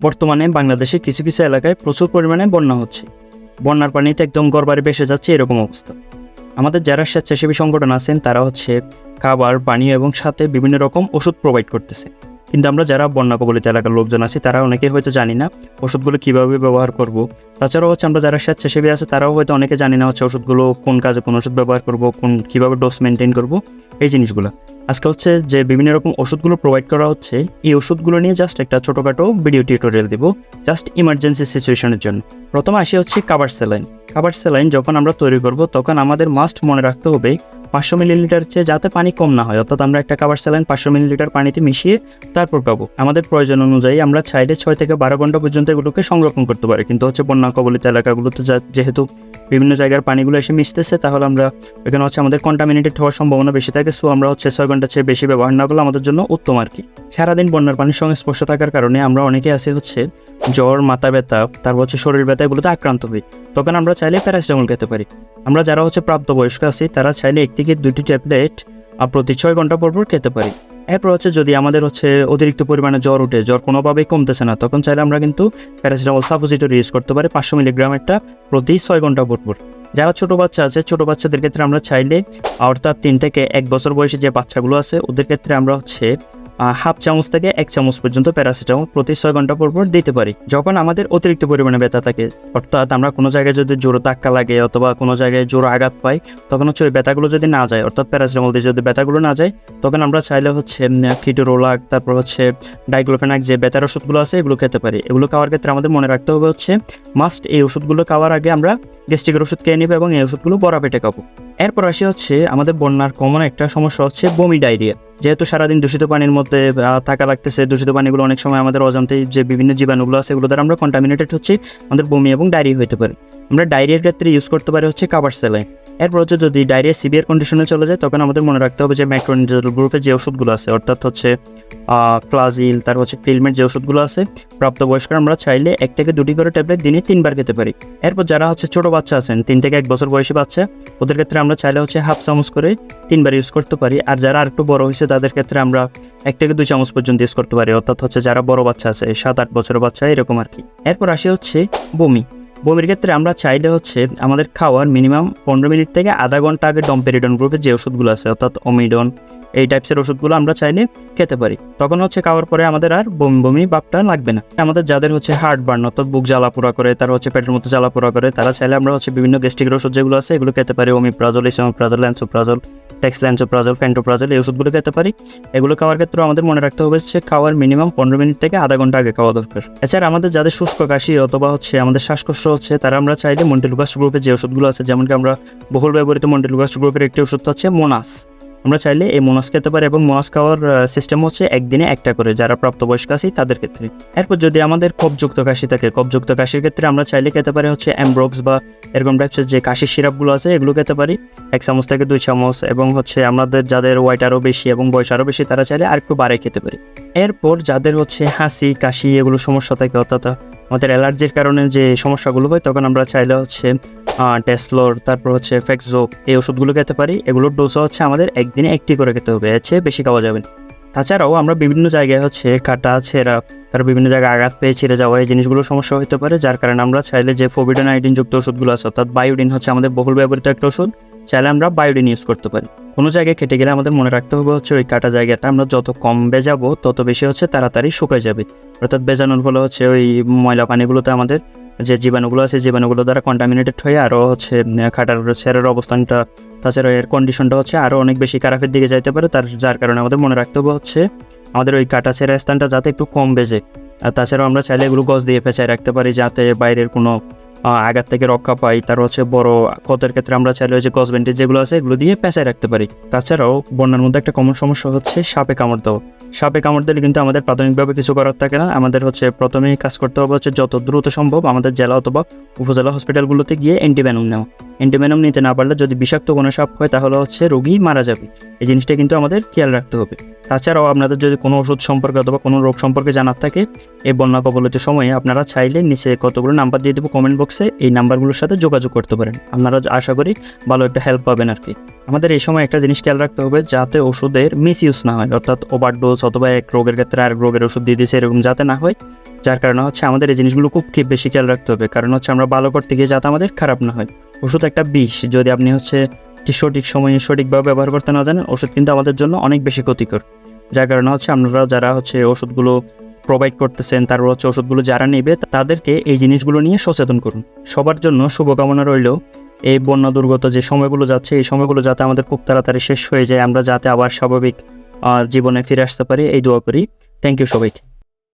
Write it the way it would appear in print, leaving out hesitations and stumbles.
বর্তমানে বাংলাদেশে কিছু কিছু এলাকায় প্রচুর পরিমাণে বন্যা হচ্ছে। বন্যার পানিতে একদম ঘরবাড়ি ভেসে যাচ্ছে এরকম অবস্থা। আমাদের যারা স্বেচ্ছাসেবী সংগঠন আছেন তারা খাবার, পানীয় এবং সাথে বিভিন্ন রকম ওষুধ প্রোভাইড করতেছে। কিন্তু আমরা যারা বন্যা কবলিত এলাকার লোকজন আছি তারা অনেকে হয়তো জানি না ওষুধগুলো কীভাবে ব্যবহার করব। তাছাড়াও আমরা যারা স্বেচ্ছাসেবী আছে তারাও হয়তো অনেকে জানি না ওষুধগুলো কোন কাজে কোন ওষুধ ব্যবহার করব, কীভাবে ডোজ মেনটেন করব, এই জিনিসগুলো। আজকে যে বিভিন্ন রকম ওষুধগুলো প্রোভাইড করা হচ্ছে, এই ওষুধগুলো নিয়ে জাস্ট একটা ছোটোখাটো ভিডিও টিউটোরিয়াল দেবো জাস্ট ইমার্জেন্সি সিচুয়েশনের জন্য। প্রথমে আসি কাবার স্যালাইন। কাবার স্যালাইন যখন আমরা তৈরি করব তখন আমাদের মাস্ট মনে রাখতে হবে 500 মিলিলিটার চেয়ে যাতে পানি কম না হয়, অর্থাৎ আমরা একটা কাবার স্যালাইন 500 মিলিলিটার পানিতে মিশিয়ে তারপর পাবো। আমাদের প্রয়োজন অনুযায়ী আমরা চাইলে 6 থেকে 12 ঘন্টা পর্যন্ত এগুলোকে সংরক্ষণ করতে পারি। কিন্তু বন্যা কবলিত এলাকাগুলোতে যেহেতু বিভিন্ন জায়গার পানিগুলো এসে মিশতেছে, তাহলে আমরা এখানে আমাদের কন্টামিনেটেড হওয়ার সম্ভাবনা বেশি থাকে। সো আমরা 6 ঘন্টার চেয়ে বেশি ব্যবহার না করলে আমাদের জন্য উত্তম আর কি। সারাদিন বন্যার পানির সঙ্গে স্পর্শ থাকার কারণে আমরা অনেকে আছে জ্বর, মাথা ব্যথা, তারপর শরীর ব্যথা, এগুলোতে আক্রান্ত হই। তখন আমরা চাইলে প্যারাসিটামল খেতে পারি। আমরা যারা প্রাপ্তবয়স্ক আছি তারা চাইলে 1 থেকে 2টি ট্যাবলেট প্রতি 6 ঘন্টা পর খেতে পারি। এরপর যদি আমাদের অতিরিক্ত পরিমাণে জ্বর উঠে, জ্বর কোনোভাবেই কমতেছে না, তখন চাইলে আমরা কিন্তু প্যারাসিটামল সাপোজিটরি ইউজ করতে পারি 500 মিলিগ্রামেরটা প্রতি 6 ঘন্টা পর। যারা ছোটো বাচ্চা আছে, ছোটো বাচ্চাদের ক্ষেত্রে আমরা চাইলে, অর্থাৎ 3 থেকে 1 বছর বয়সী যে বাচ্চাগুলো আছে ওদের ক্ষেত্রে আমরা হাফ চামচ থেকে 1 চামচ পর্যন্ত প্যারাসিটামল প্রতি 6 ঘন্টা পর দিতে পারি। যখন আমাদের অতিরিক্ত পরিমাণে ব্যথা থাকে, অর্থাৎ আমরা কোনো জায়গায় যদি জোরে ধাক্কা লাগে অথবা কোনো জায়গায় জোরে আঘাত পাই, তখন ওই ব্যথাগুলো যদি না যায়, অর্থাৎ প্যারাসিটামল দিয়ে যদি ব্যথাগুলো না যায়, তখন আমরা চাইলে কিটোরোলাক, তারপর ডাইক্লোফেনাক, যে ব্যথার ওষুধগুলো আছে এগুলো খেতে পারি। এগুলো খাওয়ার ক্ষেত্রে আমাদের মনে রাখতে হবে মাস্ট এই ওষুধগুলো খাওয়ার আগে আমরা গ্যাস্ট্রিকের ওষুধ খেয়ে নিব এবং এই ওষুধগুলো বড়া পেটে খাবো। এরপর আমাদের বন্যার কমন একটা সমস্যা বমি, ডায়রিয়া। যেহেতু সারাদিন দূষিত পানির মধ্যে থাকা লাগতেছে, দূষিত পানিগুলো অনেক সময় আমাদের অজান্তেই যে বিভিন্ন জীবাণুগুলো আছে এগুলো দ্বারা আমরা কন্টামিনেটেড আমাদের বমি এবং ডায়রিয়া হতে পারে। আমরা ডায়রিয়ার ক্ষেত্রে ইউজ করতে পারি কাবার স্যালাইন। এরপর যদি ডায়রিয়া সিভিয়ার কন্ডিশনে চলে যায়, তখন আমাদের মনে রাখতে হবে যে ম্যাক্রোনিডাজল গ্রুপের যে ওষুধগুলো আছে, অর্থাৎ ফ্লাজিল, তারপর ফিল্মের যে ওষুধগুলো আছে, প্রাপ্তবয়স্করা আমরা চাইলে 1 থেকে 2টি করে ট্যাবলেট দিনে 3বার খেতে পারি। এরপর যারা ছোটো বাচ্চা আছেন, 3 থেকে 1 বছর বয়সী বাচ্চা, ওদের ক্ষেত্রে আমরা চাইলে হাফ চামচ করে 3বার ইউজ করতে পারি। আর যারা আরেকটু বড় হয়েছে তাদের ক্ষেত্রে আমরা 1 থেকে 2 চামচ পর্যন্ত ইউজ করতে পারি, অর্থাৎ যারা বড় বাচ্চা আছে 7-8 বছরের বাচ্চা, এরকম আর কি। এরপর বমি। বমির ক্ষেত্রে আমরা চাইলে আমাদের খাওয়ার মিনিমাম 15 মিনিট থেকে আধা ঘন্টা আগে ডম্পেরিডন গ্রুপের যে ওষুধগুলো আছে, অর্থাৎ ওমিডন, এই টাইপসের ওষুধগুলো আমরা চাইলে খেতে পারি। তখন খাওয়ার পরে আমাদের আর বমি ভাবটা লাগবে না। আমাদের যাদের হার্ট বার্ন, অর্থাৎ বুক জ্বালাপোড়া করে, তারা পেটের মতো জ্বালাপোড়া করে, তারা চাইলে আমরা বিভিন্ন গ্যাস্ট্রিকের ওষুধ যেগুলো আছে এগুলো খেতে পারি। ওমিপ্রাজল, ইসোমেপ্রাজল, ল্যান্সোপ্রাজল, টেক্সল্যান্সোপ্রাজল, ফেন্টোপ্রাজল, এই ওষুধগুলো খেতে পারি। এগুলো খাওয়ার ক্ষেত্রে আমাদের মনে রাখতে হবে খাওয়ার মিনিমাম 15 মিনিট থেকে আধা ঘন্টা আগে খাওয়া দরকার। এছাড়া আমাদের যাদের শুষ্ক কাশি অথবা আমাদের শ্বাসকষ্ট তারা আমরা চাইলে মন্টেলুকাস্ট গ্রুপের যে ওষুধগুলো আছে, যেমন কি আমরা বহুল ব্যবহৃত মন্টেলুকাস্ট গ্রুপের একটি ওষুধ মোনাস, আমরা চাইলে এই মোনাস খেতে পারি। এবং মোনাস খাওয়ার সিস্টেম একদিনে 1টা করে যারা প্রাপ্তবয়স্ক আছে তাদের ক্ষেত্রে। এরপর যদি আমাদের কফযুক্ত কাশি থাকে, কফযুক্ত কাশির ক্ষেত্রে আমরা চাইলে খেতে পারি অ্যামব্রক্স বা এরকম টাইপসের যে কাশির সিরাপগুলো আছে এগুলো খেতে পারি 1 চামচ থেকে 2 চামচ। এবং আমাদের যাদের ওয়েট আরও বেশি এবং বয়স আরও বেশি তারা চাইলে আরেকটু বাড়াই খেতে পারি। এরপর যাদের হাসি, কাশি এগুলো সমস্যা থাকে, অর্থাৎ আমাদের অ্যালার্জির কারণে যে সমস্যাগুলো হয়, তখন আমরা চাইলে টেসলোর, তারপর ফেক্সো, এই ওষুধগুলো খেতে পারি। এগুলোর ডোজও আমাদের একদিনে 1টি করে খেতে হবে, এর চেয়ে বেশি খাওয়া যাবে না। তাছাড়াও আমরা বিভিন্ন জায়গায় কাটা, ছেঁড়া, তার বিভিন্ন জায়গায় আঘাত পেয়ে ছিঁড়ে যাওয়া, এই জিনিসগুলো সমস্যা হতে পারে। যার কারণে আমরা চাইলে যে ফোভিডোনাইডিন যুক্ত ওষুধগুলো আছে, অর্থাৎ বায়োডিন আমাদের বহুল ব্যবহৃত একটা ওষুধ, চাইলে আমরা বায়োডিন ইউজ করতে পারি। কোনো জায়গায় কেটে গেলে আমাদের মনে রাখতে হবে ওই কাটা জায়গাটা আমরা যত কম বেজাবো তত বেশি তাড়াতাড়ি শুকায় যাবে। অর্থাৎ বেজানোর ফলে ওই ময়লা পানিগুলোতে আমাদের যে জীবাণুগুলো আছে, জীবাণুগুলো দ্বারা কন্টামিনেটেড হয়ে আরও কাটার ছেঁড়ার অবস্থানটা, তাছাড়া এর কন্ডিশনটা আরও অনেক বেশি খারাপের দিকে যাইতে পারে। যার কারণে আমাদের মনে রাখতে হবে আমাদের ওই কাটা ছেঁড়া স্থানটা যাতে একটু কম বেজে। আর তাছাড়াও আমরা চাইলে এগুলো গজ দিয়ে পেঁচায় রাখতে পারি যাতে বাইরের কোনো আঘাত থেকে রক্ষা পাই। তার বড় ক্ষতের ক্ষেত্রে আমরা চাইলে গজ ব্যান্ডেজ যেগুলো আছে এগুলো দিয়ে পেঁচায় রাখতে পারি। তাছাড়াও বন্যার মধ্যে একটা কমন সমস্যা সাপে কামড় দেওয়া। সাপে কামড় দিলে কিন্তু আমাদের প্রাথমিকভাবে কিছু করার থাকে না। আমাদের প্রথমেই কাজ করতে হবে যত দ্রুত সম্ভব আমাদের জেলা অথবা উপজেলা হসপিটালগুলোতে গিয়ে অ্যান্টিভেনম নেওয়া। অ্যান্টিভেনম নিতে না পারলে যদি বিষাক্ত কোনো সাপ হয় তাহলে রোগী মারা যাবে। এই জিনিসটা কিন্তু আমাদের খেয়াল রাখতে হবে। তাছাড়াও আপনাদের যদি কোনো ওষুধ সম্পর্কে অথবা কোনো রোগ সম্পর্কে জানার থাকে, এই বন্যা কবলিত সময়ে আপনারা চাইলে নিচে কতগুলো নাম্বার দিয়ে দেবো কমেন্ট বক্সে। বক্সে এই নাম্বারগুলোর সাথে যোগাযোগ করতে পারেন। আপনারা আশা করি ভালো একটা হেল্প পাবেন আর কি। আমাদের এই সময় একটা জিনিস খেয়াল রাখতে হবে যাতে ওষুধের মিসইউজ না হয়, অর্থাৎ ওভারডোজ অথবা এক রোগের ক্ষেত্রে আরেক রোগের ওষুধ দিয়ে দিয়েছে এরকম যাতে না হয়। যার কারণে হচ্ছে আমাদের এই জিনিসগুলো খুব বেশি খেয়াল রাখতে হবে, কারণ হচ্ছে আমরা ভালো করতে গিয়ে যাতে আমাদের খারাপ না হয়। ওষুধ একটা বিষ, যদি আপনি হচ্ছে সঠিক সময়ে সঠিকভাবে ব্যবহার করতে না জানেন, ওষুধ কিন্তু আমাদের জন্য অনেক বেশি ক্ষতিকর। যার কারণে হচ্ছে আপনারা যারা হচ্ছে ওষুধগুলো প্রোভাইড করতেছেন, তারপর হচ্ছে ওষুধগুলো যারা নেবে তাদেরকে এই জিনিসগুলো নিয়ে সচেতন করুন। সবার জন্য শুভকামনা রইল। এই বন্যা দুর্গত যে সময়গুলো যাচ্ছে, এই সময়গুলো যাতে আমাদের খুব তাড়াতাড়ি শেষ হয়ে যায়, আমরা যাতে আবার স্বাভাবিক জীবনে ফিরে আসতে পারি, এই দোয়া করি। থ্যাংক ইউ সবাইকে।